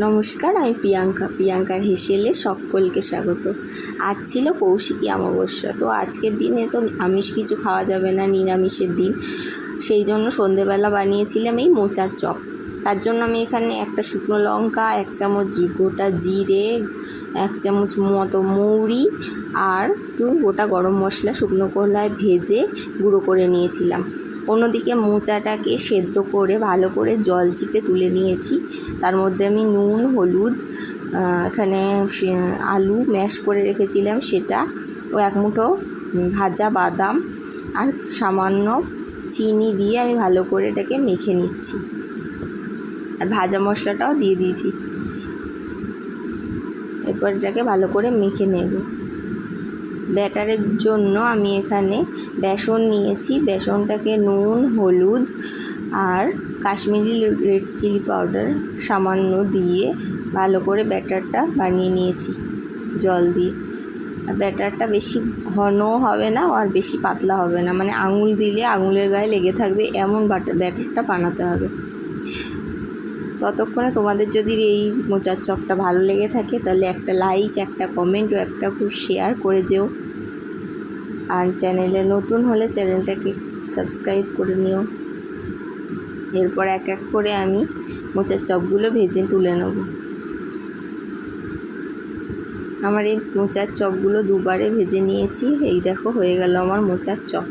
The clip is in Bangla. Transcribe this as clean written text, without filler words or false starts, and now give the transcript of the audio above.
নমস্কার, আমি প্রিয়াঙ্কার হেসেলে সকলকে স্বাগত। আজ ছিল কৌশিকী অমাবস্যা। তো আজকের দিনে তো আমিষ কিছু খাওয়া যাবে না, নিরামিষের দিন। সেই জন্য সন্ধেবেলা বানিয়েছিলাম এই মোচার চপ। তার জন্য আমি এখানে একটা শুকনো লঙ্কা, 1 চামচ গোটা জিরে, 1 চামচ মতো মৌরি আর একটু গোটা গরম মশলা শুকনো কড়ায় ভেজে গুঁড়ো করে নিয়েছিলাম। অন্যদিকে মোচাটাকে সেদ্ধ করে ভালো করে জল চিপে তুলে নিয়েছি। তার মধ্যে আমি নুন, হলুদ, এখানে আলু ম্যাশ করে রেখেছিলাম সেটা, ও 1 মুঠো ভাজা বাদাম আর সামান্য চিনি দিয়ে আমি ভালো করে এটাকে মেখে নিচ্ছি। আর ভাজা মশলাটাও দিয়ে দিয়েছি। এরপর এটাকে ভালো করে মেখে নেব। ব্যাটারের জন্য আমি এখানে বেসন নিয়েছি। বেসনটাকে নুন, হলুদ আর কাশ্মীরি রেড চিলি পাউডার সামান্য দিয়ে ভালো করে ব্যাটারটা বানিয়ে নিয়েছি জল দিয়ে। ব্যাটারটা বেশি ঘনও হবে না আর বেশি পাতলা হবে না, মানে আঙুল দিলে আঙুলের গায়ে লেগে থাকবে এমন ব্যাটারটা বানাতে হবে। ততক্ষণে তোমাদের যদি এই মোচার চপটা ভালো লেগে থাকে তাহলে একটা লাইক, একটা কমেন্ট ও একটা শেয়ার করে যেও। আর চ্যানেলে নতুন হলে চ্যানেলটাকে সাবস্ক্রাইব করে নিও। এরপর এক এক করে আমি মোচার চপগুলো ভেজে তুলে নেব। আমার এই মোচার চপগুলো দুবারে ভেজে নিয়েছি। এই দেখো হয়ে গেল আমার মোচার চপ।